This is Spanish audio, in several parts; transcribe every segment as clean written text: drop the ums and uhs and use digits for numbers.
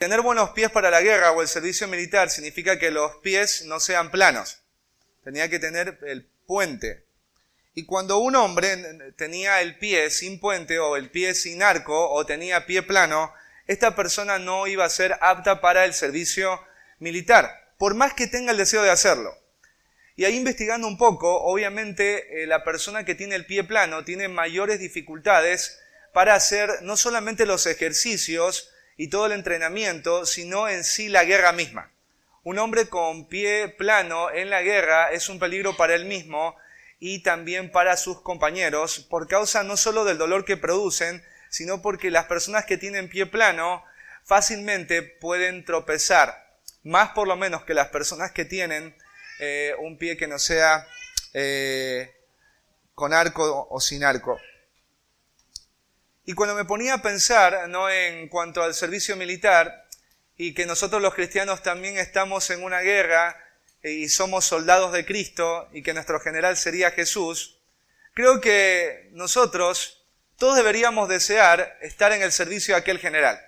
Tener buenos pies para la guerra o el servicio militar significa que los pies no sean planos. Tenía que tener el puente. Y cuando un hombre tenía el pie sin puente o el pie sin arco o tenía pie plano, esta persona no iba a ser apta para el servicio militar, por más que tenga el deseo de hacerlo. Y ahí investigando un poco, obviamente la persona que tiene el pie plano tiene mayores dificultades para hacer no solamente los ejercicios y todo el entrenamiento, sino en sí la guerra misma. Un hombre con pie plano en la guerra es un peligro para él mismo y también para sus compañeros, por causa no solo del dolor que producen, sino porque las personas que tienen pie plano fácilmente pueden tropezar, más por lo menos que las personas que tienen un pie que no sea con arco o sin arco. Y cuando me ponía a pensar, ¿no?, en cuanto al servicio militar, y que nosotros los cristianos también estamos en una guerra y somos soldados de Cristo, y que nuestro general sería Jesús, creo que nosotros todos deberíamos desear estar en el servicio de aquel general.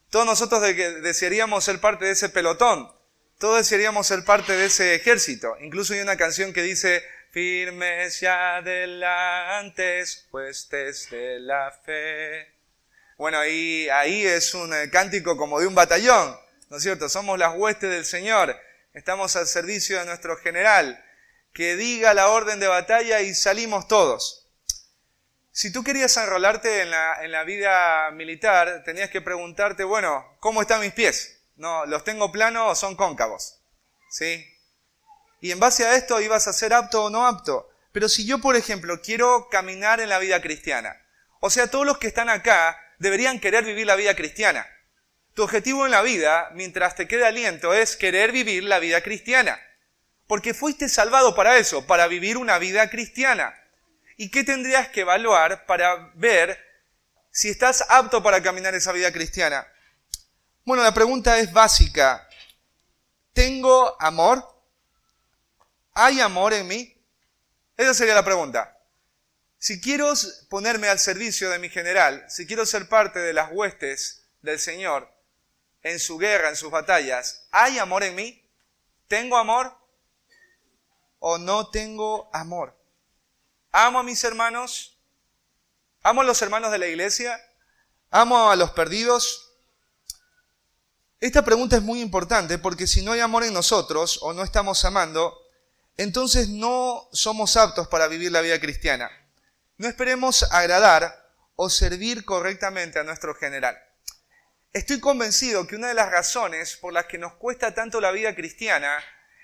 Todos nosotros desearíamos ser parte de ese pelotón. Todos desearíamos ser parte de ese ejército. Incluso hay una canción que dice: firmes y adelantes, huestes de la fe. Bueno, ahí es un cántico como de un batallón, ¿no es cierto? Somos las huestes del Señor. Estamos al servicio de nuestro general, que diga la orden de batalla y salimos todos. Si tú querías enrolarte en la vida militar, tenías que preguntarte, bueno, ¿cómo están mis pies? No, ¿los tengo planos o son cóncavos? ¿Sí? Y en base a esto ibas a ser apto o no apto. Pero si yo, por ejemplo, quiero caminar en la vida cristiana, o sea, todos los que están acá deberían querer vivir la vida cristiana. Tu objetivo en la vida, mientras te quede aliento, es querer vivir la vida cristiana. Porque fuiste salvado para eso, para vivir una vida cristiana. ¿Y qué tendrías que evaluar para ver si estás apto para caminar esa vida cristiana? Bueno, la pregunta es básica. ¿Tengo amor? ¿Hay amor en mí? Esa sería la pregunta. Si quiero ponerme al servicio de mi general, si quiero ser parte de las huestes del Señor, en su guerra, en sus batallas, ¿hay amor en mí? ¿Tengo amor o no tengo amor? ¿Amo a mis hermanos? ¿Amo a los hermanos de la iglesia? ¿Amo a los perdidos? Esta pregunta es muy importante porque si no hay amor en nosotros o no estamos amando, entonces no somos aptos para vivir la vida cristiana. No esperemos agradar o servir correctamente a nuestro general. Estoy convencido que una de las razones por las que nos cuesta tanto la vida cristiana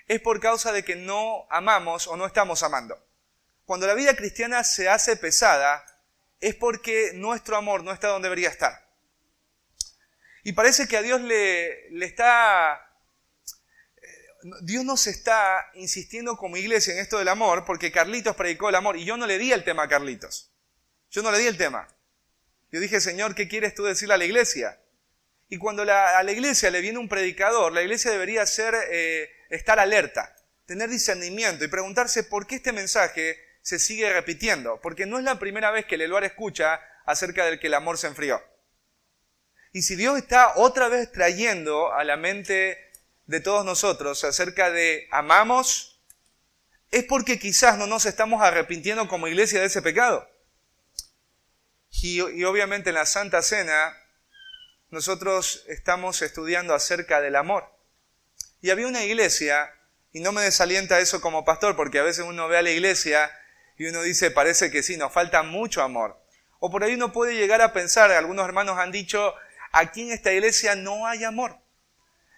es por causa de que no amamos o no estamos amando. Cuando la vida cristiana se hace pesada es porque nuestro amor no está donde debería estar. Y parece que a Dios Dios nos está insistiendo como iglesia en esto del amor, porque Carlitos predicó el amor y yo no le di el tema a Carlitos. Yo no le di el tema. Yo dije, Señor, ¿qué quieres tú decirle a la iglesia? Y cuando a la iglesia le viene un predicador, la iglesia debería estar alerta, tener discernimiento y preguntarse por qué este mensaje se sigue repitiendo. Porque no es la primera vez que el Eluar escucha acerca del que el amor se enfrió. Y si Dios está otra vez trayendo a la mente de todos nosotros acerca de amamos, es porque quizás no nos estamos arrepintiendo como iglesia de ese pecado. Y obviamente en la Santa Cena nosotros estamos estudiando acerca del amor. Y había una iglesia, y no me desalienta eso como pastor, porque a veces uno ve a la iglesia y uno dice, parece que sí, nos falta mucho amor. O por ahí uno puede llegar a pensar, algunos hermanos han dicho, aquí en esta iglesia no hay amor.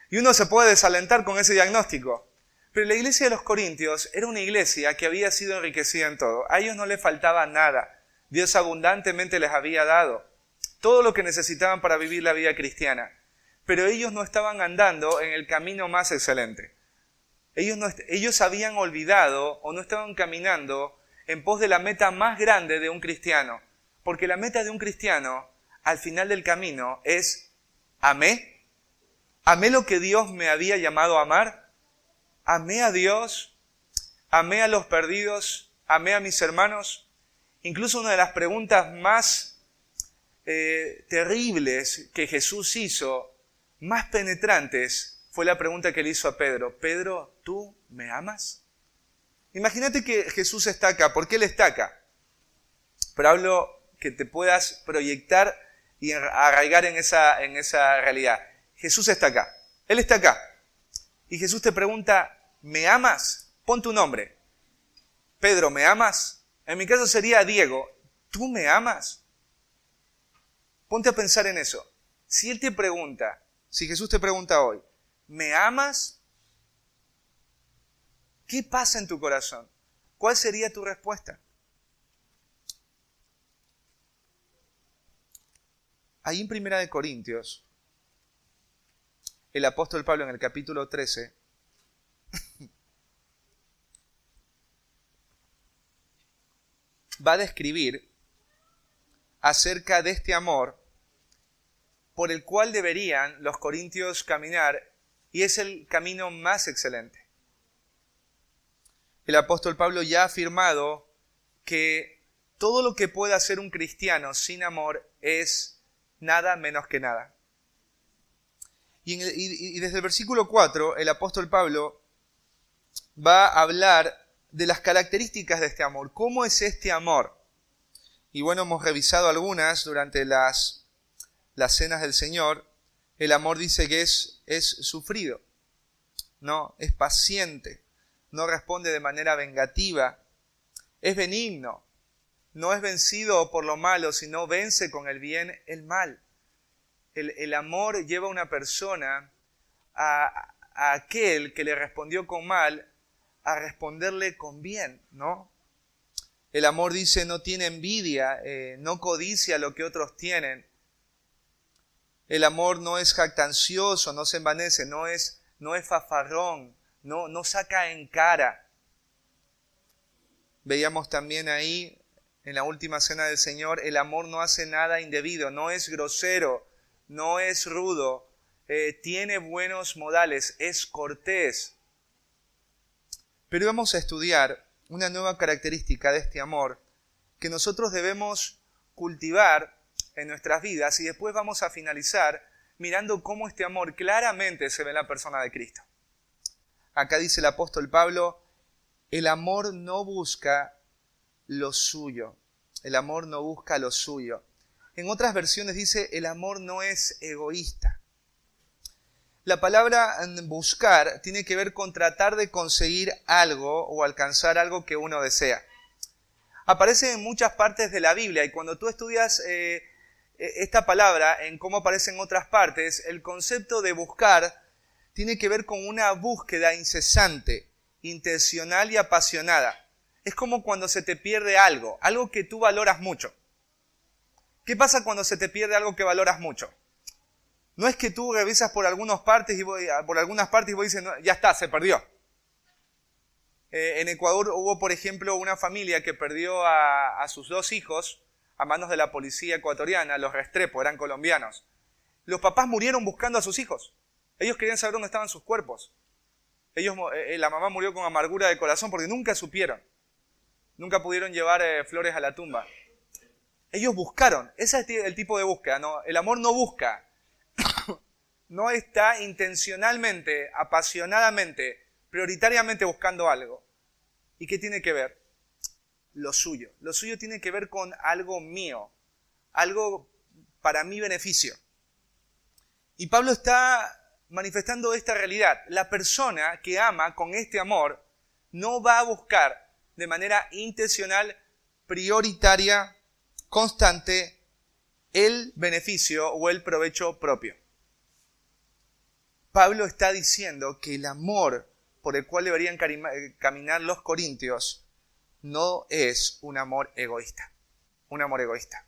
Y uno se puede desalentar con ese diagnóstico. Pero la iglesia de los Corintios era una iglesia que había sido enriquecida en todo. A ellos no les faltaba nada. Dios abundantemente les había dado todo lo que necesitaban para vivir la vida cristiana. Pero ellos no estaban andando en el camino más excelente. Ellos habían olvidado o no estaban caminando en pos de la meta más grande de un cristiano. Porque la meta de un cristiano, al final del camino, es amé. ¿Amé lo que Dios me había llamado a amar? ¿Amé a Dios? ¿Amé a los perdidos? ¿Amé a mis hermanos? Incluso una de las preguntas más terribles que Jesús hizo más penetrantes fue la pregunta que le hizo a Pedro. Pedro, ¿tú me amas? Imagínate que Jesús está acá. ¿Por qué Él está acá? Pero hablo que te puedas proyectar y arraigar en esa realidad. Jesús está acá. Él está acá. Y Jesús te pregunta, ¿me amas? Pon tu nombre. Pedro, ¿me amas? En mi caso sería Diego. ¿Tú me amas? Ponte a pensar en eso. Si Él te pregunta, si Jesús te pregunta hoy, ¿me amas? ¿Qué pasa en tu corazón? ¿Cuál sería tu respuesta? Ahí en 1 Corintios, el apóstol Pablo en el capítulo 13, va a describir acerca de este amor por el cual deberían los corintios caminar, y es el camino más excelente. El apóstol Pablo ya ha afirmado que todo lo que pueda hacer un cristiano sin amor es nada menos que nada. Y desde el versículo 4, el apóstol Pablo va a hablar de las características de este amor. ¿Cómo es este amor? Y bueno, hemos revisado algunas durante las cenas del Señor. El amor dice que es sufrido, ¿no? Es paciente, no responde de manera vengativa, es benigno, no es vencido por lo malo, sino vence con el bien el mal. El amor lleva a una persona, a aquel que le respondió con mal, a responderle con bien, ¿no? El amor dice no tiene envidia, no codicia lo que otros tienen. El amor no es jactancioso, no se envanece, no es fanfarrón, no saca en cara. Veíamos también ahí, en la última cena del Señor, el amor no hace nada indebido, no es grosero, no es rudo, tiene buenos modales, es cortés. Pero vamos a estudiar una nueva característica de este amor que nosotros debemos cultivar en nuestras vidas, y después vamos a finalizar mirando cómo este amor claramente se ve en la persona de Cristo. Acá dice el apóstol Pablo, el amor no busca lo suyo. El amor no busca lo suyo. En otras versiones dice, el amor no es egoísta. La palabra buscar tiene que ver con tratar de conseguir algo o alcanzar algo que uno desea. Aparece en muchas partes de la Biblia, y cuando tú estudias esta palabra en cómo aparece en otras partes, el concepto de buscar tiene que ver con una búsqueda incesante, intencional y apasionada. Es como cuando se te pierde algo que tú valoras mucho. ¿Qué pasa cuando se te pierde algo que valoras mucho? No es que tú revisas por algunas partes y vos dices, no, ya está, se perdió. En Ecuador hubo, por ejemplo, una familia que perdió a sus 2 hijos a manos de la policía ecuatoriana, los Restrepo, eran colombianos. Los papás murieron buscando a sus hijos. Ellos querían saber dónde estaban sus cuerpos. La mamá murió con amargura de corazón porque nunca supieron. Nunca pudieron llevar flores a la tumba. Ellos buscaron. Ese es el tipo de búsqueda, ¿no? El amor no busca. No está intencionalmente, apasionadamente, prioritariamente buscando algo. ¿Y qué tiene que ver? Lo suyo. Lo suyo tiene que ver con algo mío. Algo para mi beneficio. Y Pablo está manifestando esta realidad. La persona que ama con este amor no va a buscar de manera intencional, prioritaria, constante, el beneficio o el provecho propio. Pablo está diciendo que el amor por el cual deberían caminar los corintios no es un amor egoísta. Un amor egoísta.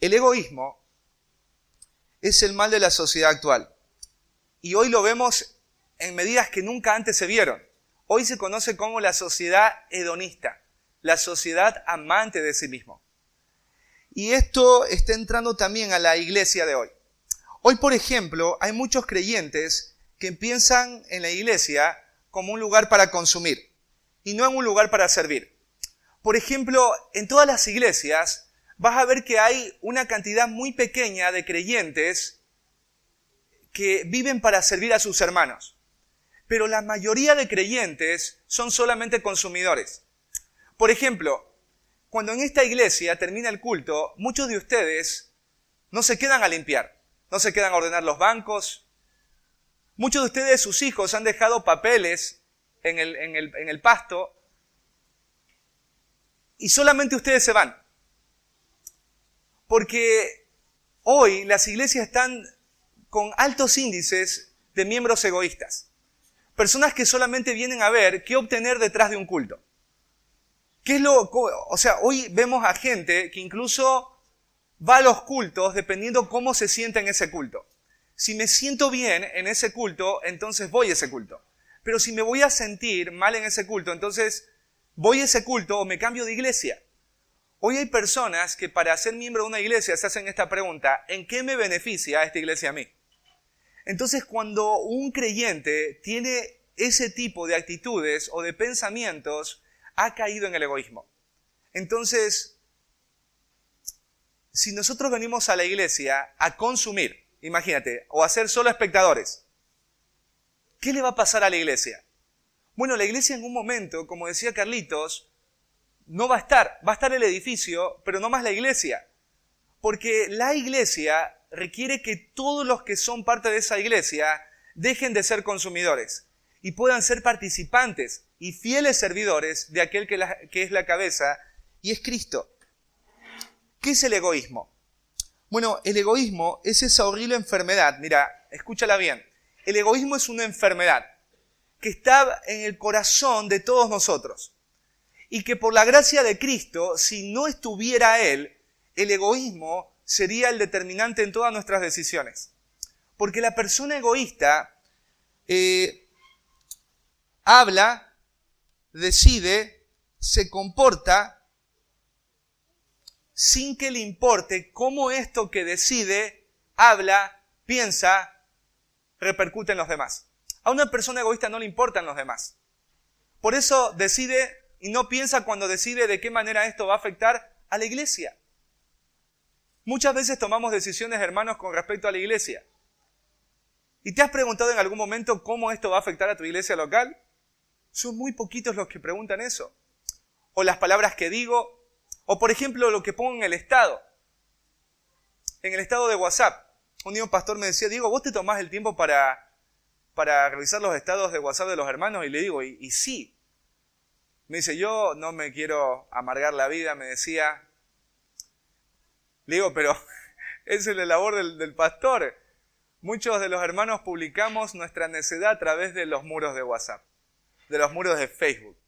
El egoísmo es el mal de la sociedad actual. Y hoy lo vemos en medidas que nunca antes se vieron. Hoy se conoce como la sociedad hedonista, la sociedad amante de sí mismo. Y esto está entrando también a la iglesia de hoy. Hoy, por ejemplo, hay muchos creyentes que piensan en la iglesia como un lugar para consumir y no en un lugar para servir. Por ejemplo, en todas las iglesias vas a ver que hay una cantidad muy pequeña de creyentes que viven para servir a sus hermanos. Pero la mayoría de creyentes son solamente consumidores. Por ejemplo, cuando en esta iglesia termina el culto, muchos de ustedes no se quedan a limpiar, no se quedan a ordenar los bancos. Muchos de ustedes, sus hijos, han dejado papeles en el pasto y solamente ustedes se van. Porque hoy las iglesias están con altos índices de miembros egoístas. Personas que solamente vienen a ver qué obtener detrás de un culto. Hoy vemos a gente que incluso va a los cultos dependiendo cómo se sienta en ese culto. Si me siento bien en ese culto, entonces voy a ese culto. Pero si me voy a sentir mal en ese culto, entonces voy a ese culto o me cambio de iglesia. Hoy hay personas que para ser miembro de una iglesia se hacen esta pregunta: ¿en qué me beneficia esta iglesia a mí? Entonces, cuando un creyente tiene ese tipo de actitudes o de pensamientos, ha caído en el egoísmo. Entonces, si nosotros venimos a la iglesia a consumir, imagínate, o a ser solo espectadores, ¿qué le va a pasar a la iglesia? Bueno, la iglesia en un momento, como decía Carlitos, no va a estar el edificio, pero no más la iglesia. Porque la iglesia requiere que todos los que son parte de esa iglesia dejen de ser consumidores y puedan ser participantes y fieles servidores de aquel que es la cabeza, y es Cristo. ¿Qué es el egoísmo? Bueno, el egoísmo es esa horrible enfermedad. Mira, escúchala bien. El egoísmo es una enfermedad que está en el corazón de todos nosotros. Y que por la gracia de Cristo, si no estuviera Él, el egoísmo sería el determinante en todas nuestras decisiones. Porque la persona egoísta habla, decide, se comporta sin que le importe cómo esto que decide, habla, piensa, repercute en los demás. A una persona egoísta no le importan los demás. Por eso decide y no piensa cuando decide de qué manera esto va a afectar a la iglesia. Muchas veces tomamos decisiones, hermanos, con respecto a la iglesia. ¿Y te has preguntado en algún momento cómo esto va a afectar a tu iglesia local? Son muy poquitos los que preguntan eso. O las palabras que digo, o por ejemplo lo que pongo en el estado. En el estado de WhatsApp. Un día un pastor me decía: Diego, ¿vos te tomás el tiempo para revisar los estados de WhatsApp de los hermanos? Y le digo, y sí. Me dice: yo no me quiero amargar la vida, me decía. Le digo, pero esa es la labor del pastor. Muchos de los hermanos publicamos nuestra necedad a través de los muros de WhatsApp, de los muros de Facebook.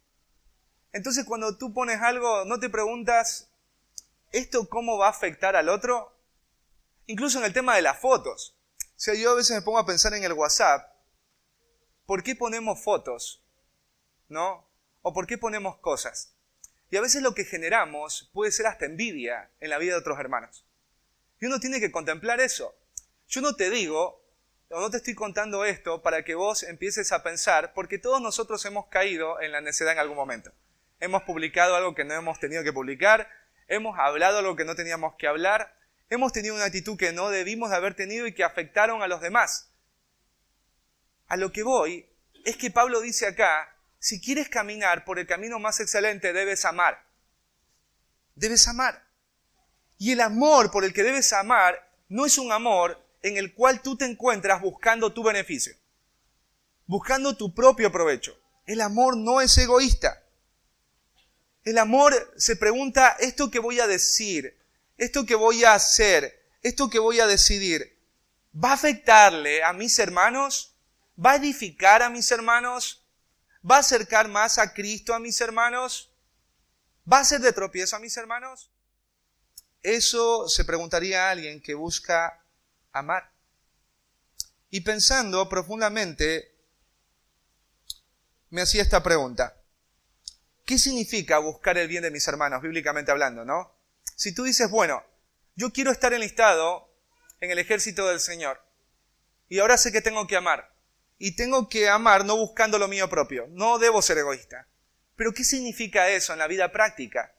Entonces, cuando tú pones algo, no te preguntas, ¿esto cómo va a afectar al otro? Incluso en el tema de las fotos. O sea, yo a veces me pongo a pensar en el WhatsApp, ¿por qué ponemos fotos? ¿No? ¿O por qué ponemos cosas? Y a veces lo que generamos puede ser hasta envidia en la vida de otros hermanos. Y uno tiene que contemplar eso. Yo no te digo, o no te estoy contando esto para que vos empieces a pensar, porque todos nosotros hemos caído en la necedad en algún momento. Hemos publicado algo que no hemos tenido que publicar, hemos hablado algo que no teníamos que hablar, hemos tenido una actitud que no debimos de haber tenido y que afectaron a los demás. A lo que voy es que Pablo dice acá, si quieres caminar por el camino más excelente, debes amar. Debes amar. Y el amor por el que debes amar no es un amor en el cual tú te encuentras buscando tu beneficio, buscando tu propio provecho. El amor no es egoísta. El amor se pregunta, ¿esto que voy a decir, esto que voy a hacer, esto que voy a decidir, ¿va a afectarle a mis hermanos? ¿Va a edificar a mis hermanos? ¿Va a acercar más a Cristo a mis hermanos? ¿Va a ser de tropiezo a mis hermanos? Eso se preguntaría a alguien que busca amar. Y pensando profundamente, me hacía esta pregunta. ¿Qué significa buscar el bien de mis hermanos, bíblicamente hablando, no? Si tú dices, bueno, yo quiero estar enlistado en el ejército del Señor, y ahora sé que tengo que amar, y tengo que amar no buscando lo mío propio, no debo ser egoísta. Pero ¿qué significa eso en la vida práctica?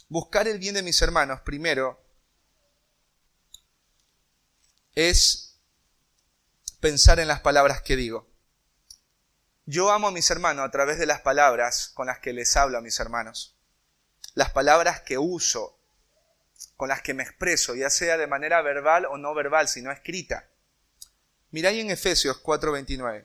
Buscar el bien de mis hermanos, primero, es pensar en las palabras que digo. Yo amo a mis hermanos a través de las palabras con las que les hablo a mis hermanos. Las palabras que uso, con las que me expreso, ya sea de manera verbal o no verbal, sino escrita. Mirá ahí en Efesios 4:29.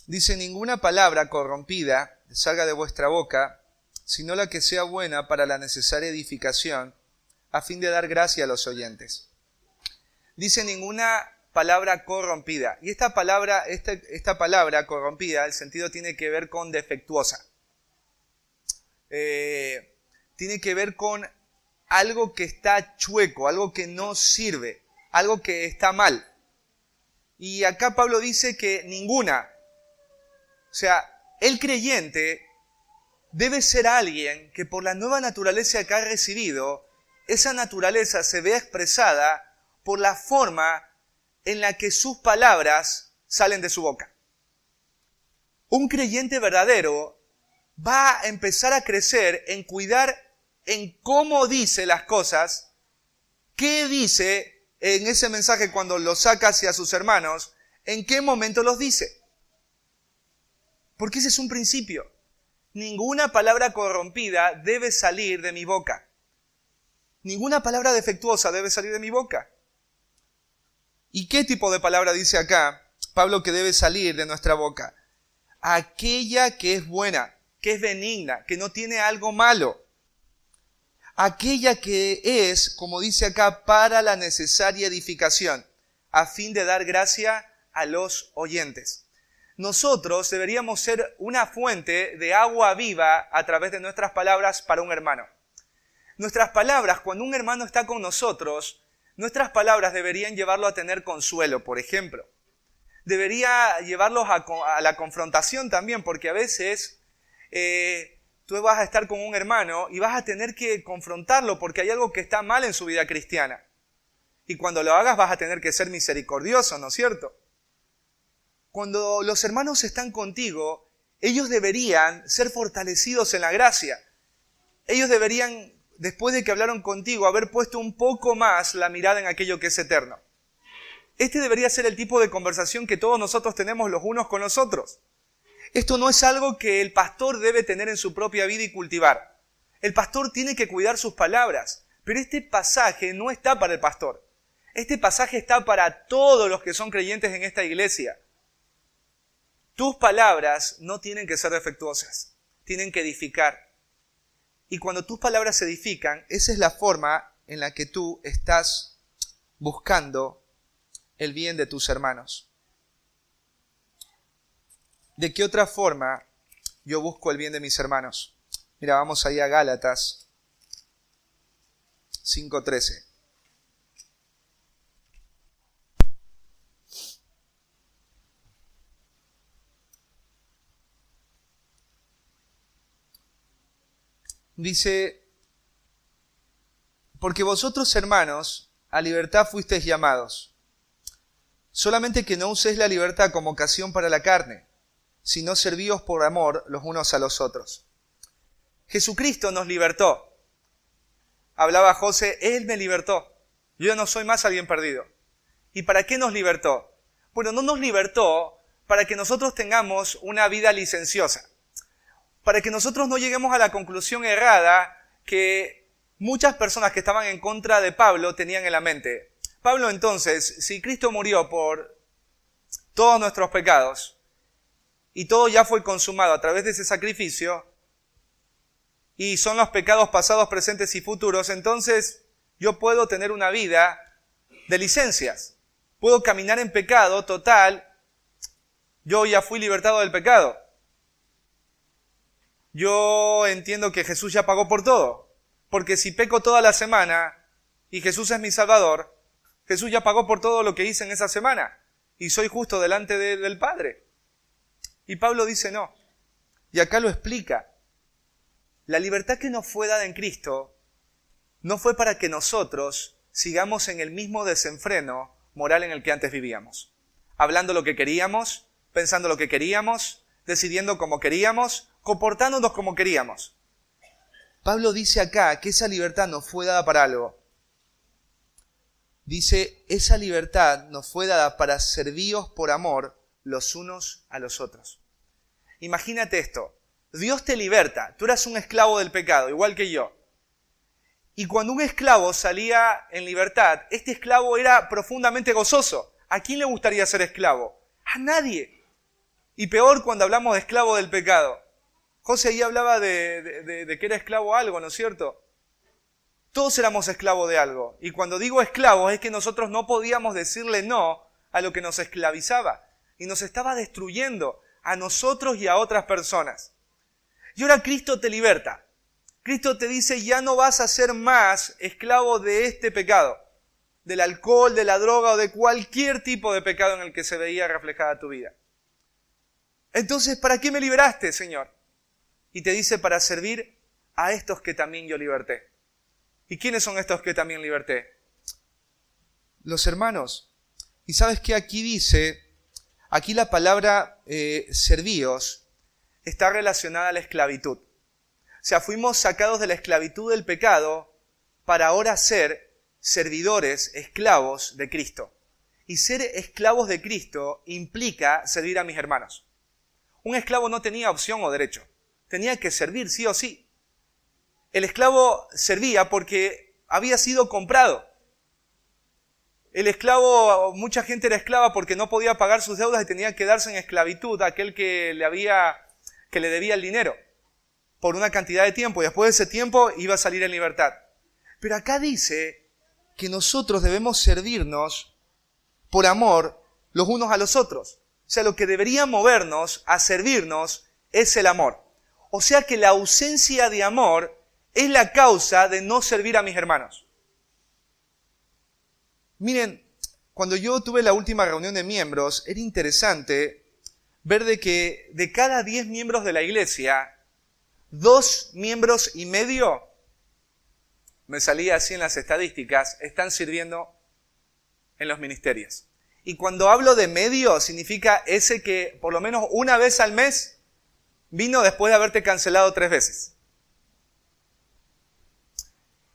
Dice, ninguna palabra corrompida salga de vuestra boca, sino la que sea buena para la necesaria edificación, a fin de dar gracia a los oyentes. Dice ninguna palabra corrompida. Y esta palabra corrompida, el sentido tiene que ver con defectuosa. Tiene que ver con algo que está chueco, algo que no sirve, algo que está mal. Y acá Pablo dice que ninguna. O sea, el creyente debe ser alguien que por la nueva naturaleza que ha recibido, esa naturaleza se vea expresada por la forma en la que sus palabras salen de su boca. Un creyente verdadero va a empezar a crecer en cuidar en cómo dice las cosas, qué dice en ese mensaje cuando lo saca hacia sus hermanos, en qué momento los dice. Porque ese es un principio. Ninguna palabra corrompida debe salir de mi boca. Ninguna palabra defectuosa debe salir de mi boca. ¿Y qué tipo de palabra dice acá Pablo que debe salir de nuestra boca? Aquella que es buena, que es benigna, que no tiene algo malo. Aquella que es, como dice acá, para la necesaria edificación, a fin de dar gracia a los oyentes. Nosotros deberíamos ser una fuente de agua viva a través de nuestras palabras para un hermano. Nuestras palabras, cuando un hermano está con nosotros, nuestras palabras deberían llevarlo a tener consuelo, por ejemplo. Debería llevarlos a la confrontación también, porque a veces tú vas a estar con un hermano y vas a tener que confrontarlo porque hay algo que está mal en su vida cristiana. Y cuando lo hagas vas a tener que ser misericordioso, ¿no es cierto? Cuando los hermanos están contigo, ellos deberían ser fortalecidos en la gracia. Ellos deberían, después de que hablaron contigo, haber puesto un poco más la mirada en aquello que es eterno. Este debería ser el tipo de conversación que todos nosotros tenemos los unos con los otros. Esto no es algo que el pastor debe tener en su propia vida y cultivar. El pastor tiene que cuidar sus palabras, pero este pasaje no está para el pastor. Este pasaje está para todos los que son creyentes en esta iglesia. Tus palabras no tienen que ser defectuosas, tienen que edificar. Y cuando tus palabras se edifican, esa es la forma en la que tú estás buscando el bien de tus hermanos. ¿De qué otra forma yo busco el bien de mis hermanos? Mira, vamos ahí a Gálatas 5:13. Dice, porque vosotros, hermanos, a libertad fuisteis llamados, solamente que no uséis la libertad como ocasión para la carne, sino servíos por amor los unos a los otros. Jesucristo nos libertó. Hablaba José, Él me libertó. Yo ya no soy más alguien perdido. ¿Y para qué nos libertó? Bueno, no nos libertó para que nosotros tengamos una vida licenciosa. Para que nosotros no lleguemos a la conclusión errada que muchas personas que estaban en contra de Pablo tenían en la mente. Pablo, entonces, si Cristo murió por todos nuestros pecados y todo ya fue consumado a través de ese sacrificio y son los pecados pasados, presentes y futuros, entonces yo puedo tener una vida de licencias. Puedo caminar en pecado total. Yo ya fui libertado del pecado. Yo entiendo que Jesús ya pagó por todo, porque si peco toda la semana y Jesús es mi Salvador, Jesús ya pagó por todo lo que hice en esa semana y soy justo delante del Padre. Y Pablo dice no, y acá lo explica. La libertad que nos fue dada en Cristo no fue para que nosotros sigamos en el mismo desenfreno moral en el que antes vivíamos, hablando lo que queríamos, pensando lo que queríamos, decidiendo como queríamos, comportándonos como queríamos. Pablo dice acá que esa libertad nos fue dada para algo. Dice, esa libertad nos fue dada para serviros por amor los unos a los otros. Imagínate esto, Dios te liberta, tú eras un esclavo del pecado, igual que yo. Y cuando un esclavo salía en libertad, este esclavo era profundamente gozoso. ¿A quién le gustaría ser esclavo? A nadie. Y peor cuando hablamos de esclavo del pecado. José ahí hablaba de que era esclavo a algo, ¿no es cierto? Todos éramos esclavos de algo. Y cuando digo esclavos es que nosotros no podíamos decirle no a lo que nos esclavizaba. Y nos estaba destruyendo a nosotros y a otras personas. Y ahora Cristo te liberta. Cristo te dice, ya no vas a ser más esclavo de este pecado. Del alcohol, de la droga o de cualquier tipo de pecado en el que se veía reflejada tu vida. Entonces, ¿para qué me liberaste, Señor? Y te dice, para servir a estos que también yo liberté. ¿Y quiénes son estos que también liberté? Los hermanos. Y sabes que aquí dice, aquí la palabra servíos está relacionada a la esclavitud. O sea, fuimos sacados de la esclavitud del pecado para ahora ser servidores, esclavos de Cristo. Y ser esclavos de Cristo implica servir a mis hermanos. Un esclavo no tenía opción o derecho. Tenía que servir sí o sí. El esclavo servía porque había sido comprado. El esclavo, mucha gente era esclava porque no podía pagar sus deudas y tenía que darse en esclavitud a aquel que le debía el dinero por una cantidad de tiempo. Y después de ese tiempo iba a salir en libertad. Pero acá dice que nosotros debemos servirnos por amor los unos a los otros. O sea, lo que debería movernos a servirnos es el amor. O sea que la ausencia de amor es la causa de no servir a mis hermanos. Miren, cuando yo tuve la última reunión de miembros, era interesante ver de que de cada 10 miembros de la iglesia, 2,5 miembros, me salía así en las estadísticas, están sirviendo en los ministerios. Y cuando hablo de medio, significa ese que por lo menos una vez al mes vino después de haberte cancelado 3 veces.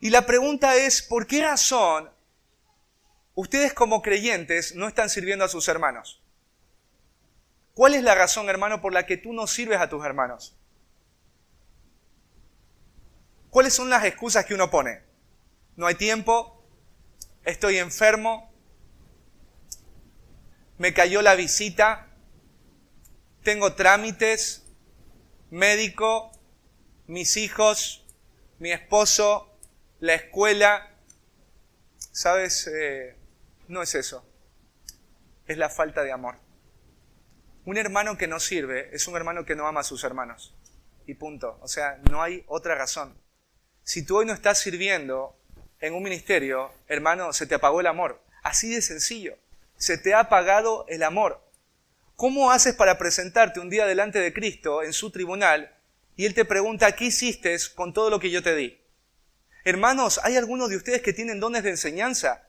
Y la pregunta es, ¿por qué razón ustedes como creyentes no están sirviendo a sus hermanos? ¿Cuál es la razón, hermano, por la que tú no sirves a tus hermanos? ¿Cuáles son las excusas que uno pone? No hay tiempo, estoy enfermo, me cayó la visita, tengo trámites, médico, mis hijos, mi esposo, la escuela. ¿Sabes? No es eso. Es la falta de amor. Un hermano que no sirve es un hermano que no ama a sus hermanos. Y punto. O sea, no hay otra razón. Si tú hoy no estás sirviendo en un ministerio, hermano, se te apagó el amor. Así de sencillo. Se te ha apagado el amor. ¿Cómo haces para presentarte un día delante de Cristo en su tribunal y Él te pregunta, ¿qué hiciste con todo lo que yo te di? Hermanos, hay algunos de ustedes que tienen dones de enseñanza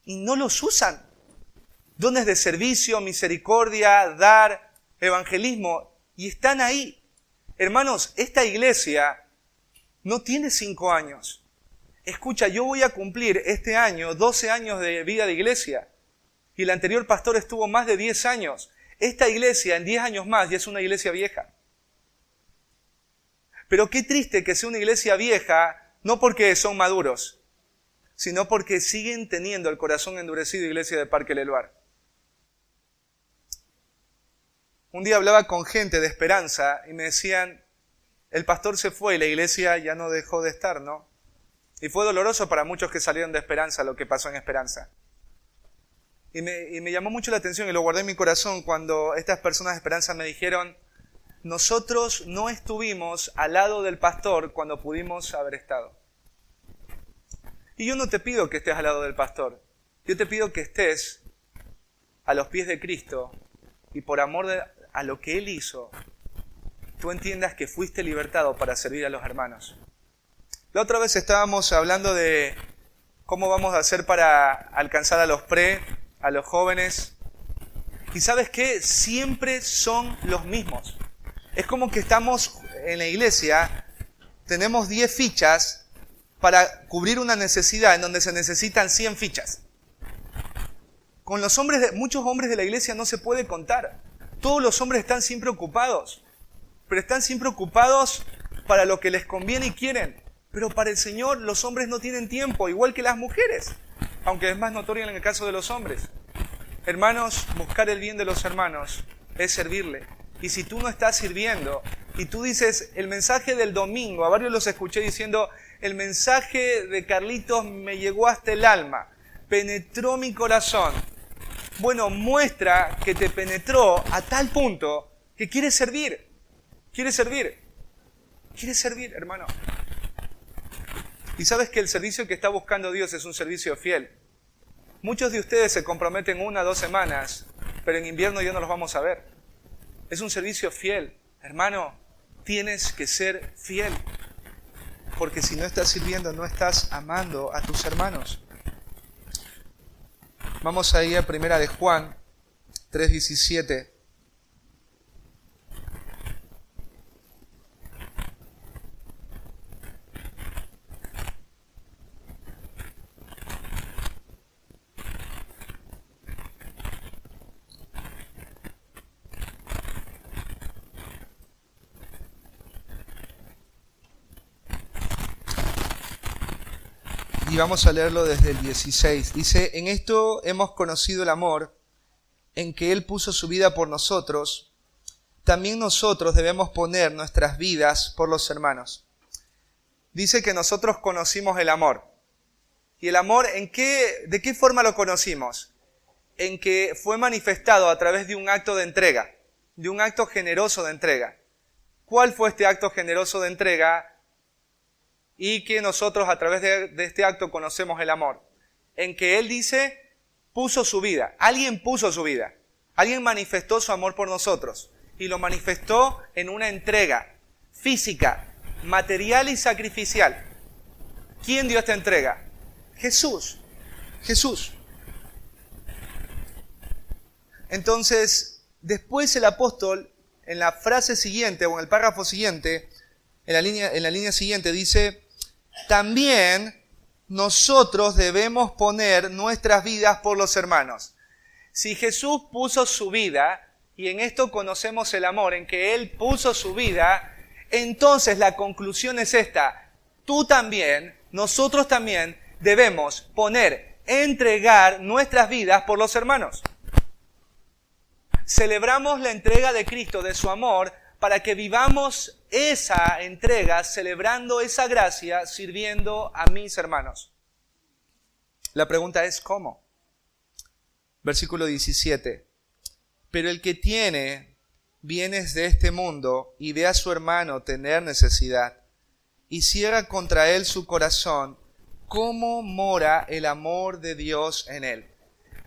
y no los usan. Dones de servicio, misericordia, dar, evangelismo, y están ahí. Hermanos, esta iglesia no tiene 5 años. Escucha, yo voy a cumplir este año 12 años de vida de iglesia y el anterior pastor estuvo más de 10 años. Esta iglesia en 10 años más ya es una iglesia vieja. Pero qué triste que sea una iglesia vieja, no porque son maduros, sino porque siguen teniendo el corazón endurecido, iglesia de Parque Leluar. Un día hablaba con gente de Esperanza y me decían, el pastor se fue y la iglesia ya no dejó de estar, ¿no? Y fue doloroso para muchos que salieron de Esperanza lo que pasó en Esperanza. Y me llamó mucho la atención y lo guardé en mi corazón cuando estas personas de Esperanza me dijeron, nosotros no estuvimos al lado del pastor cuando pudimos haber estado. Y yo no te pido que estés al lado del pastor. Yo te pido que estés a los pies de Cristo y por amor a lo que Él hizo, tú entiendas que fuiste libertado para servir a los hermanos. La otra vez estábamos hablando de cómo vamos a hacer para alcanzar a los a los jóvenes. Y ¿sabes qué? Siempre son los mismos. Es como que estamos en la iglesia, tenemos 10 fichas para cubrir una necesidad en donde se necesitan 100 fichas. Con los hombres, muchos hombres de la iglesia no se puede contar. Todos los hombres están siempre ocupados, pero están siempre ocupados para lo que les conviene y quieren. Pero para el Señor los hombres no tienen tiempo, igual que las mujeres, aunque es más notorio en el caso de los hombres. Hermanos, buscar el bien de los hermanos es servirle. Y si tú no estás sirviendo, y tú dices, el mensaje del domingo, a varios los escuché diciendo, el mensaje de Carlitos me llegó hasta el alma, penetró mi corazón. Bueno, muestra que te penetró a tal punto que quieres servir. Quieres servir. Quieres servir, hermano. Y sabes que el servicio que está buscando Dios es un servicio fiel. Muchos de ustedes se comprometen 1 o 2 semanas, pero en invierno ya no los vamos a ver. Es un servicio fiel. Hermano, tienes que ser fiel. Porque si no estás sirviendo, no estás amando a tus hermanos. Vamos a ir a 1 de Juan 3:17. Y vamos a leerlo desde el 16. Dice, en esto hemos conocido el amor, en que Él puso su vida por nosotros. También nosotros debemos poner nuestras vidas por los hermanos. Dice que nosotros conocimos el amor. ¿Y el amor de qué forma lo conocimos? En que fue manifestado a través de un acto de entrega, de un acto generoso de entrega. ¿Cuál fue este acto generoso de entrega? Y que nosotros a través de este acto conocemos el amor. En que Él dice, puso su vida. Alguien puso su vida. Alguien manifestó su amor por nosotros. Y lo manifestó en una entrega física, material y sacrificial. ¿Quién dio esta entrega? Jesús. Jesús. Entonces, después el apóstol, en la frase siguiente o en el párrafo siguiente, en la línea siguiente dice, también nosotros debemos poner nuestras vidas por los hermanos. Si Jesús puso su vida, y en esto conocemos el amor, en que Él puso su vida, entonces la conclusión es esta. Tú también, nosotros también debemos entregar nuestras vidas por los hermanos. Celebramos la entrega de Cristo, de su amor, para que vivamos esa entrega, celebrando esa gracia, sirviendo a mis hermanos. La pregunta es, ¿cómo? Versículo 17. Pero el que tiene bienes de este mundo y ve a su hermano tener necesidad y cierra contra él su corazón, ¿cómo mora el amor de Dios en él?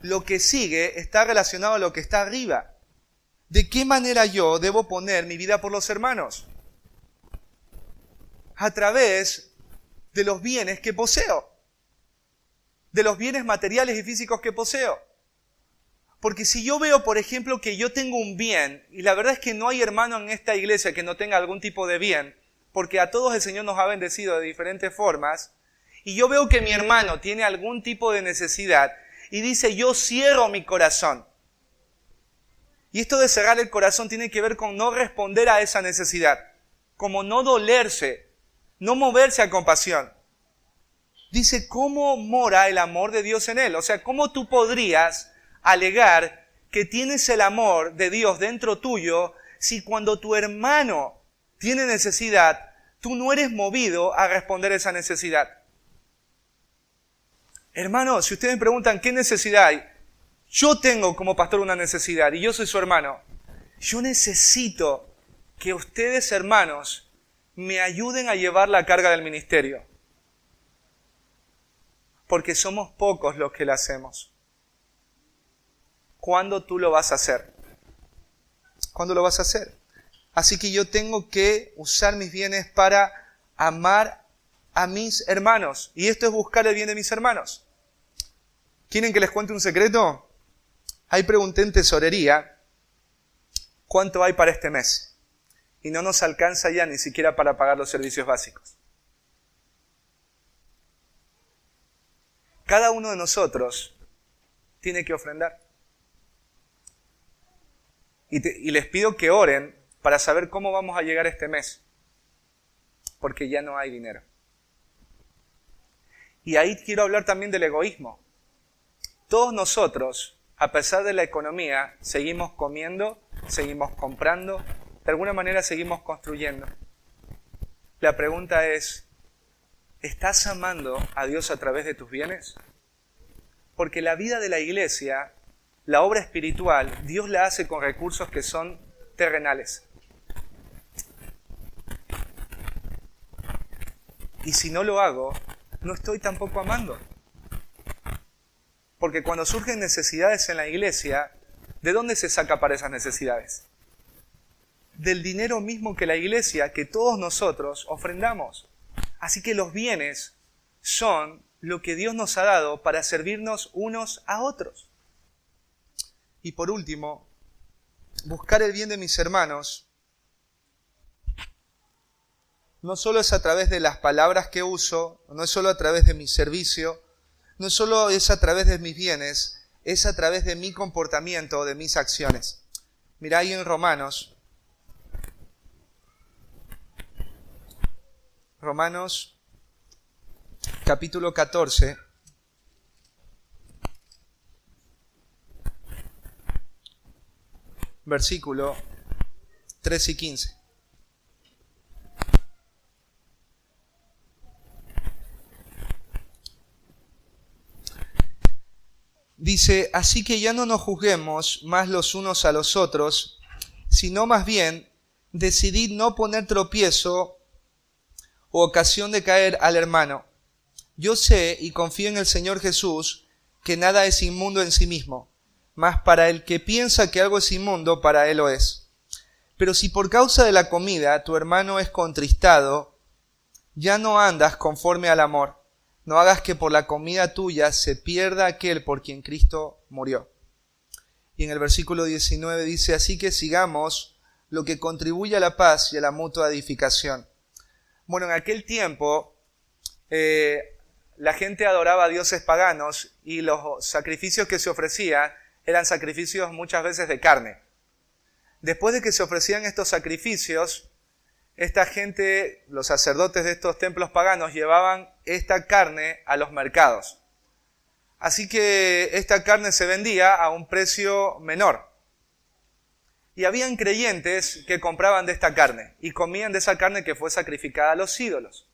Lo que sigue está relacionado a lo que está arriba. ¿De qué manera yo debo poner mi vida por los hermanos? A través de los bienes que poseo. De los bienes materiales y físicos que poseo. Porque si yo veo, por ejemplo, que yo tengo un bien, y la verdad es que no hay hermano en esta iglesia que no tenga algún tipo de bien, porque a todos el Señor nos ha bendecido de diferentes formas, y yo veo que mi hermano tiene algún tipo de necesidad, y dice, yo cierro mi corazón. Y esto de cerrar el corazón tiene que ver con no responder a esa necesidad, como no dolerse, no moverse a compasión. Dice, ¿cómo mora el amor de Dios en él? O sea, ¿cómo tú podrías alegar que tienes el amor de Dios dentro tuyo si cuando tu hermano tiene necesidad, tú no eres movido a responder a esa necesidad? Hermano, si ustedes me preguntan qué necesidad hay, yo tengo como pastor una necesidad y yo soy su hermano. Yo necesito que ustedes, hermanos, me ayuden a llevar la carga del ministerio. Porque somos pocos los que lo hacemos. ¿Cuándo tú lo vas a hacer? ¿Cuándo lo vas a hacer? Así que yo tengo que usar mis bienes para amar a mis hermanos. Y esto es buscar el bien de mis hermanos. ¿Quieren que les cuente un secreto? Ahí pregunté en tesorería, ¿cuánto hay para este mes? Y no nos alcanza ya ni siquiera para pagar los servicios básicos. Cada uno de nosotros tiene que ofrendar. Y les pido que oren para saber cómo vamos a llegar este mes. Porque ya no hay dinero. Y ahí quiero hablar también del egoísmo. Todos nosotros, a pesar de la economía, seguimos comiendo, seguimos comprando, de alguna manera seguimos construyendo. La pregunta es, ¿estás amando a Dios a través de tus bienes? Porque la vida de la iglesia, la obra espiritual, Dios la hace con recursos que son terrenales. Y si no lo hago, no estoy tampoco amando. Porque cuando surgen necesidades en la iglesia, ¿de dónde se saca para esas necesidades? Del dinero mismo que la iglesia, que todos nosotros ofrendamos. Así que los bienes son lo que Dios nos ha dado para servirnos unos a otros. Y por último, buscar el bien de mis hermanos no solo es a través de las palabras que uso, no es solo a través de mi servicio, no solo es a través de mis bienes, es a través de mi comportamiento, de mis acciones. Mirá ahí en Romanos capítulo 14, versículo 13 y 15. Dice, así que ya no nos juzguemos más los unos a los otros, sino más bien decidid no poner tropiezo o ocasión de caer al hermano. Yo sé y confío en el Señor Jesús que nada es inmundo en sí mismo, mas para el que piensa que algo es inmundo, para él lo es. Pero si por causa de la comida tu hermano es contristado, ya no andas conforme al amor. No hagas que por la comida tuya se pierda aquel por quien Cristo murió. Y en el versículo 19 dice, así que sigamos lo que contribuye a la paz y a la mutua edificación. Bueno, en aquel tiempo la gente adoraba a dioses paganos y los sacrificios que se ofrecían eran sacrificios muchas veces de carne. Después de que se ofrecían estos sacrificios, esta gente, los sacerdotes de estos templos paganos, llevaban esta carne a los mercados. Así que esta carne se vendía a un precio menor. Y habían creyentes que compraban de esta carne y comían de esa carne que fue sacrificada a los ídolos.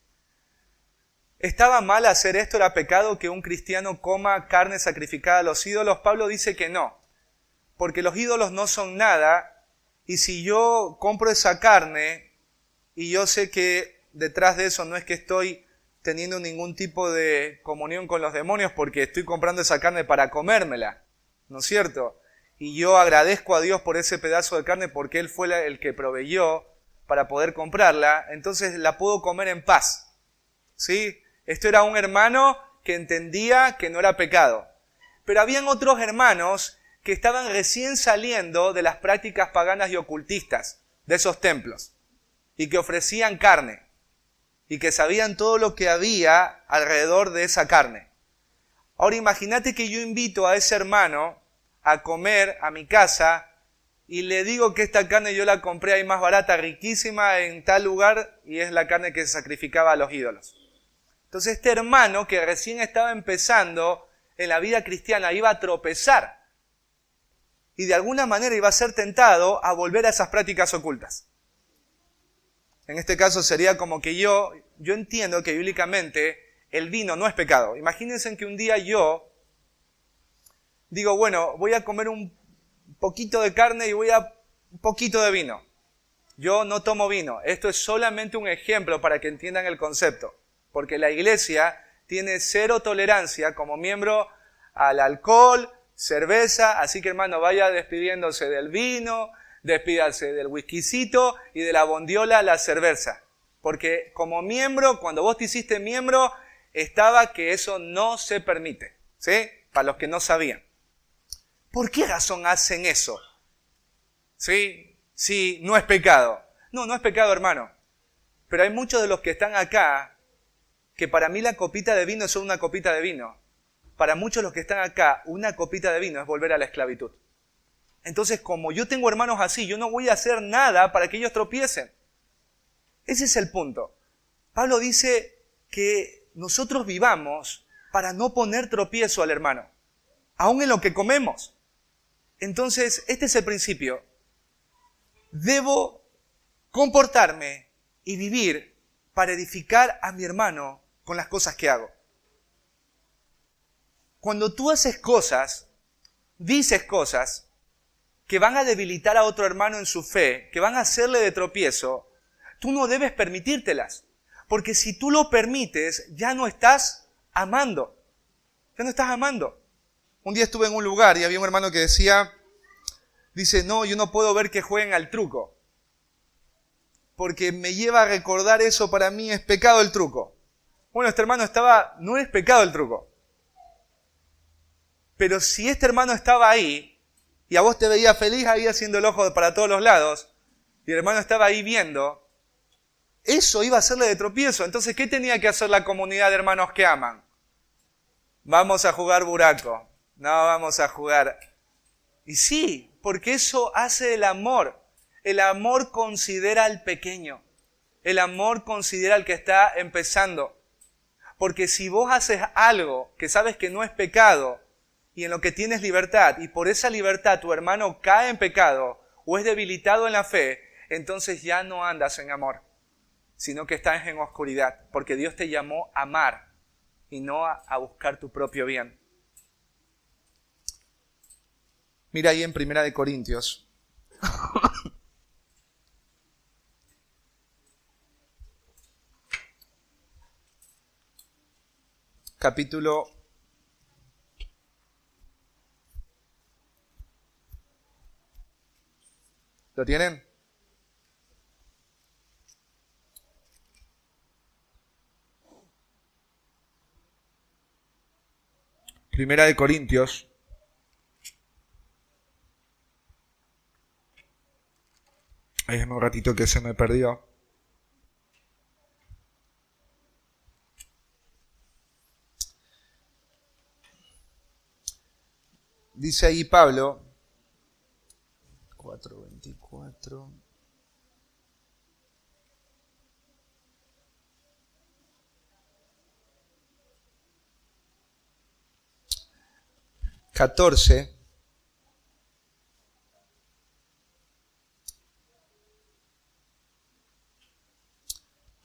¿Estaba mal hacer esto? ¿Era pecado que un cristiano coma carne sacrificada a los ídolos? Pablo dice que no, porque los ídolos no son nada, y si yo compro esa carne y yo sé que detrás de eso no es que estoy teniendo ningún tipo de comunión con los demonios porque estoy comprando esa carne para comérmela, ¿no es cierto? Y yo agradezco a Dios por ese pedazo de carne porque Él fue el que proveyó para poder comprarla, entonces la puedo comer en paz, ¿sí? Esto era un hermano que entendía que no era pecado. Pero habían otros hermanos que estaban recién saliendo de las prácticas paganas y ocultistas de esos templos y que ofrecían carne y que sabían todo lo que había alrededor de esa carne. Ahora imagínate que yo invito a ese hermano a comer a mi casa y le digo que esta carne yo la compré ahí más barata, riquísima en tal lugar, y es la carne que se sacrificaba a los ídolos. Entonces este hermano que recién estaba empezando en la vida cristiana iba a tropezar y de alguna manera iba a ser tentado a volver a esas prácticas ocultas. En este caso sería como que yo entiendo que bíblicamente el vino no es pecado. Imagínense que un día yo digo, bueno, voy a comer un poquito de carne y un poquito de vino. Yo no tomo vino. Esto es solamente un ejemplo para que entiendan el concepto. Porque la iglesia tiene cero tolerancia como miembro al alcohol, cerveza, así que hermano, vaya despidiéndose del vino, despídase del whiskycito y de la bondiola, la cerveza. Porque como miembro, cuando vos te hiciste miembro, estaba que eso no se permite, ¿sí? Para los que no sabían. ¿Por qué razón hacen eso? ¿Sí? Sí, no es pecado. No, no es pecado, hermano. Pero hay muchos de los que están acá que para mí la copita de vino es solo una copita de vino. Para muchos de los que están acá, una copita de vino es volver a la esclavitud. Entonces, como yo tengo hermanos así, yo no voy a hacer nada para que ellos tropiecen. Ese es el punto. Pablo dice que nosotros vivamos para no poner tropiezo al hermano, aun en lo que comemos. Entonces, este es el principio. Debo comportarme y vivir para edificar a mi hermano con las cosas que hago. Cuando tú haces cosas, dices cosas que van a debilitar a otro hermano en su fe, que van a hacerle de tropiezo, tú no debes permitírtelas. Porque si tú lo permites, ya no estás amando. Ya no estás amando. Un día estuve en un lugar y había un hermano que dice, no, yo no puedo ver que jueguen al truco. Porque me lleva a recordar eso, para mí es pecado el truco. Bueno, este hermano no es pecado el truco. Pero si este hermano estaba ahí, y a vos te veía feliz ahí haciendo el ojo para todos los lados, y el hermano estaba ahí viendo, eso iba a hacerle de tropiezo. Entonces, ¿qué tenía que hacer la comunidad de hermanos que aman? Vamos a jugar buraco. No, vamos a jugar. Y sí, porque eso hace el amor. El amor considera al pequeño. El amor considera al que está empezando. Porque si vos haces algo que sabes que no es pecado y en lo que tienes libertad, y por esa libertad tu hermano cae en pecado o es debilitado en la fe, entonces ya no andas en amor, sino que estás en oscuridad, porque Dios te llamó a amar y no a buscar tu propio bien. Mira ahí en 1 Corintios. Capítulo 'Lo tienen? Primera de Corintios. Ahí es un ratito que se me perdió. Dice ahí Pablo, 4:24. ...14...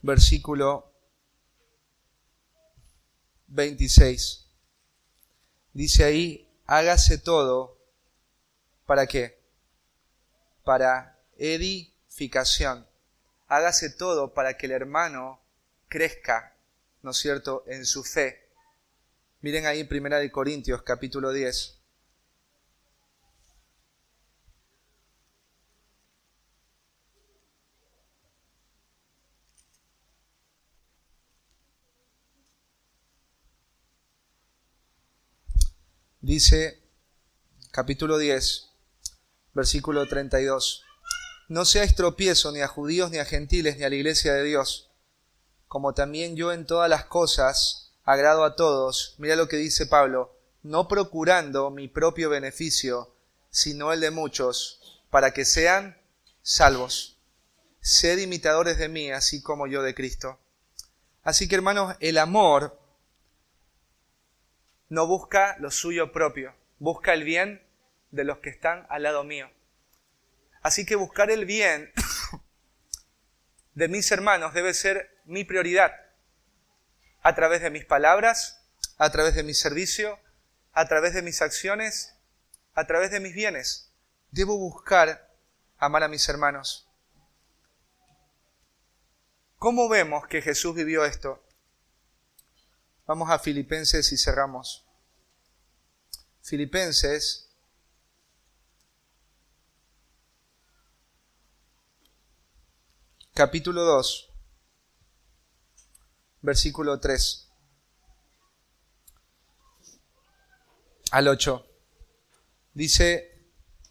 versículo 26. Dice ahí, hágase todo, ¿para qué? Para edificación. Hágase todo para que el hermano crezca, ¿no es cierto?, en su fe. Miren ahí en 1 Corintios, capítulo 10. Dice, capítulo 10, versículo 32. No seáis tropiezo ni a judíos, ni a gentiles, ni a la iglesia de Dios, como también yo en todas las cosas agrado a todos. Mira lo que dice Pablo, no procurando mi propio beneficio, sino el de muchos, para que sean salvos. Sed imitadores de mí, así como yo de Cristo. Así que, hermanos, el amor no busca lo suyo propio, busca el bien de los que están al lado mío. Así que buscar el bien de mis hermanos debe ser mi prioridad, a través de mis palabras, a través de mi servicio, a través de mis acciones, a través de mis bienes. Debo buscar amar a mis hermanos. ¿Cómo vemos que Jesús vivió esto? Vamos a Filipenses y cerramos. Filipenses, capítulo 2, versículo 3 al 8. Dice,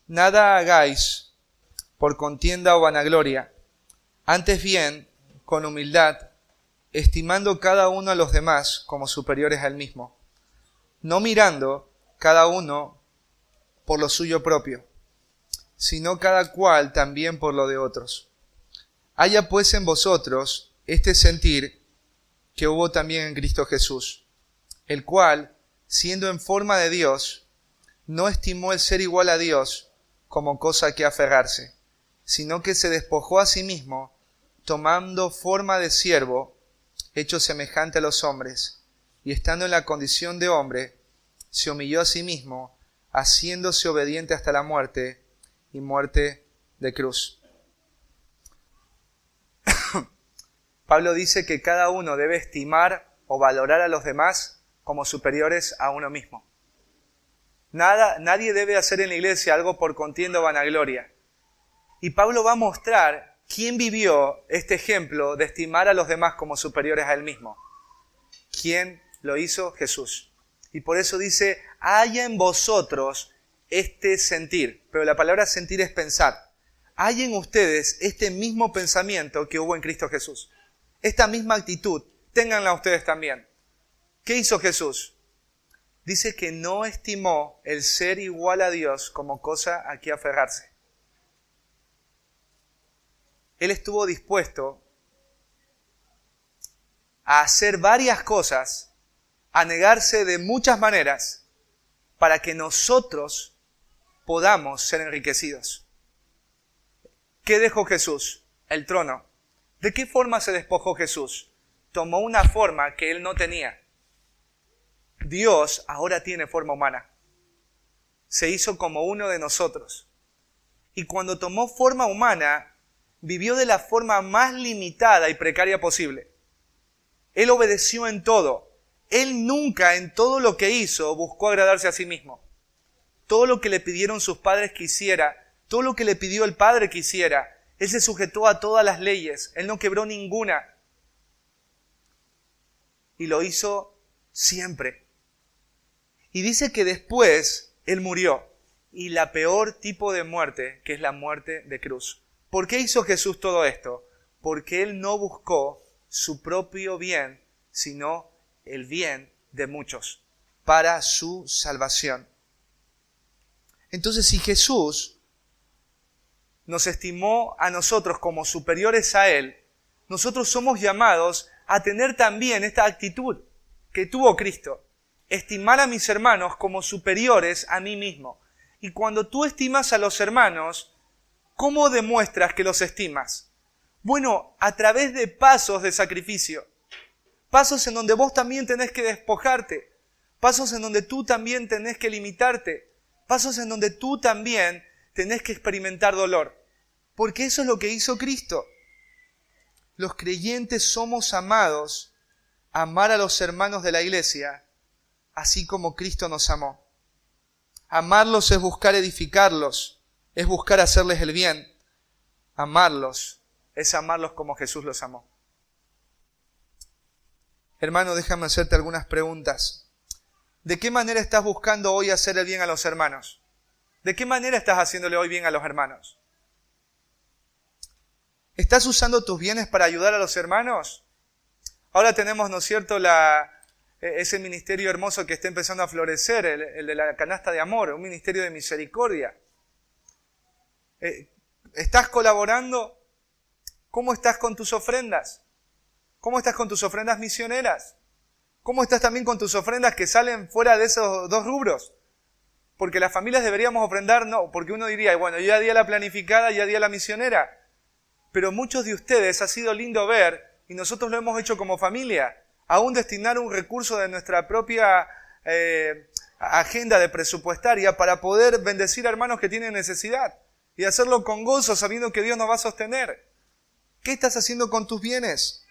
nada hagáis por contienda o vanagloria, antes bien, con humildad, estimando cada uno a los demás como superiores a él mismo, no mirando cada uno por lo suyo propio, sino cada cual también por lo de otros. Haya pues en vosotros este sentir que hubo también en Cristo Jesús, el cual, siendo en forma de Dios, no estimó el ser igual a Dios como cosa a que aferrarse, sino que se despojó a sí mismo, tomando forma de siervo, hecho semejante a los hombres, y estando en la condición de hombre, se humilló a sí mismo, haciéndose obediente hasta la muerte, y muerte de cruz. Pablo dice que cada uno debe estimar o valorar a los demás como superiores a uno mismo. Nadie debe hacer en la iglesia algo por contienda o vanagloria. Y Pablo va a mostrar quién vivió este ejemplo de estimar a los demás como superiores a él mismo. ¿Quién lo hizo? Jesús. Y por eso dice, haya en vosotros este sentir. Pero la palabra sentir es pensar. Hay en ustedes este mismo pensamiento que hubo en Cristo Jesús. Esta misma actitud, ténganla ustedes también. ¿Qué hizo Jesús? Dice que no estimó el ser igual a Dios como cosa a que aferrarse. Él estuvo dispuesto a hacer varias cosas, a negarse de muchas maneras, para que nosotros podamos ser enriquecidos. ¿Qué dejó Jesús? El trono. ¿De qué forma se despojó Jesús? Tomó una forma que él no tenía. Dios ahora tiene forma humana. Se hizo como uno de nosotros. Y cuando tomó forma humana, vivió de la forma más limitada y precaria posible. Él obedeció en todo. Él nunca en todo lo que hizo buscó agradarse a sí mismo. Todo lo que le pidieron sus padres que hiciera, todo lo que le pidió el Padre que hiciera, Él se sujetó a todas las leyes. Él no quebró ninguna. Y lo hizo siempre. Y dice que después Él murió. Y la peor tipo de muerte, que es la muerte de cruz. ¿Por qué hizo Jesús todo esto? Porque Él no buscó su propio bien, sino el bien de muchos, para su salvación. Entonces, si Jesús nos estimó a nosotros como superiores a Él, nosotros somos llamados a tener también esta actitud que tuvo Cristo. Estimar a mis hermanos como superiores a mí mismo. Y cuando tú estimas a los hermanos, ¿cómo demuestras que los estimas? Bueno, a través de pasos de sacrificio. Pasos en donde vos también tenés que despojarte. Pasos en donde tú también tenés que limitarte. Pasos en donde tú también tenés que experimentar dolor. Porque eso es lo que hizo Cristo. Los creyentes somos amados a amar a los hermanos de la iglesia, así como Cristo nos amó. Amarlos es buscar edificarlos, es buscar hacerles el bien. Amarlos es amarlos como Jesús los amó. Hermano, déjame hacerte algunas preguntas. ¿De qué manera estás buscando hoy hacer el bien a los hermanos? ¿De qué manera estás haciéndole hoy bien a los hermanos? ¿Estás usando tus bienes para ayudar a los hermanos? Ahora tenemos, ¿no es cierto?, ese ministerio hermoso que está empezando a florecer, el de la canasta de amor, un ministerio de misericordia. ¿Estás colaborando? ¿Cómo estás con tus ofrendas? ¿Cómo estás con tus ofrendas misioneras? ¿Cómo estás también con tus ofrendas que salen fuera de esos dos rubros? Porque las familias deberíamos ofrendar, no, porque uno diría, bueno, yo ya di a la planificada, ya di a la misionera. Pero muchos de ustedes ha sido lindo ver, y nosotros lo hemos hecho como familia, aún destinar un recurso de nuestra propia agenda de presupuestaria para poder bendecir a hermanos que tienen necesidad y hacerlo con gozo sabiendo que Dios nos va a sostener. ¿Qué estás haciendo con tus bienes?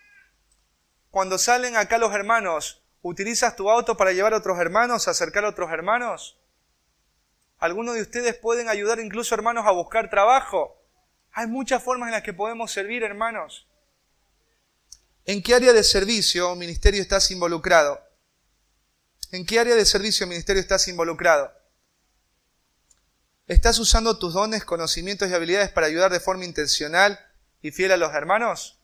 Cuando salen acá los hermanos, ¿utilizas tu auto para llevar a otros hermanos, acercar a otros hermanos? Algunos de ustedes pueden ayudar incluso hermanos a buscar trabajo. Hay muchas formas en las que podemos servir, hermanos. ¿En qué área de servicio o ministerio estás involucrado? ¿En qué área de servicio o ministerio estás involucrado? ¿Estás usando tus dones, conocimientos y habilidades para ayudar de forma intencional y fiel a los hermanos?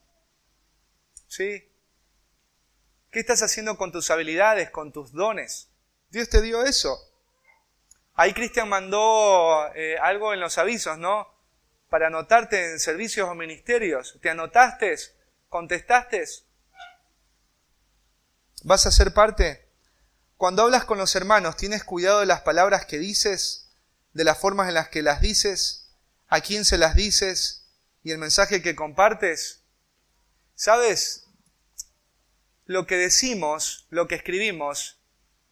¿Sí? ¿Qué estás haciendo con tus habilidades, con tus dones? Dios te dio eso. Ahí Cristian mandó algo en los avisos, ¿no? Para anotarte en servicios o ministerios. ¿Te anotaste? ¿Contestaste? ¿Vas a ser parte? Cuando hablas con los hermanos, ¿tienes cuidado de las palabras que dices? ¿De las formas en las que las dices? ¿A quién se las dices? ¿Y el mensaje que compartes? ¿Sabes? Lo que decimos, lo que escribimos,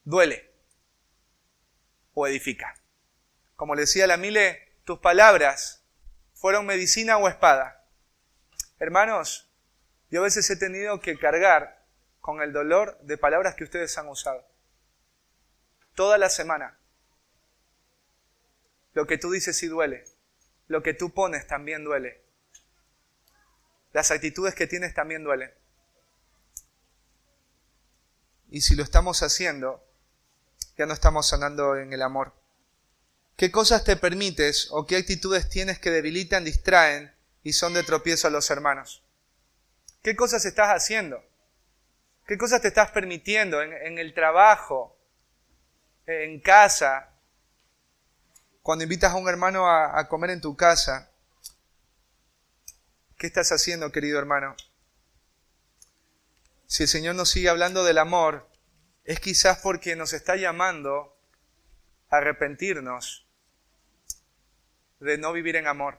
duele o edifica. Como le decía la Mile, tus palabras fueron medicina o espada. Hermanos, yo a veces he tenido que cargar con el dolor de palabras que ustedes han usado. Toda la semana. Lo que tú dices sí duele. Lo que tú pones también duele. Las actitudes que tienes también duelen. Y si lo estamos haciendo, ya no estamos andando en el amor. ¿Qué cosas te permites o qué actitudes tienes que debilitan, distraen y son de tropiezo a los hermanos? ¿Qué cosas estás haciendo? ¿Qué cosas te estás permitiendo en el trabajo, en casa? Cuando invitas a un hermano a comer en tu casa, ¿qué estás haciendo, querido hermano? Si el Señor nos sigue hablando del amor, es quizás porque nos está llamando a arrepentirnos de no vivir en amor.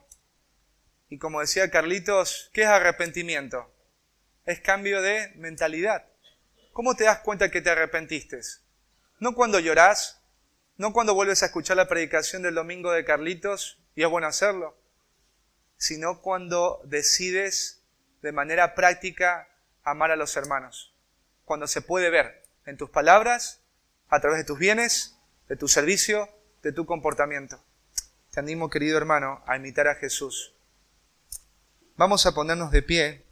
Y como decía Carlitos, ¿qué es arrepentimiento? Es cambio de mentalidad. ¿Cómo te das cuenta que te arrepentiste? No cuando llorás, no cuando vuelves a escuchar la predicación del domingo de Carlitos, y es bueno hacerlo, sino cuando decides de manera práctica amar a los hermanos. Cuando se puede ver en tus palabras, a través de tus bienes, de tu servicio, de tu comportamiento. Te animo, querido hermano, a imitar a Jesús. Vamos a ponernos de pie.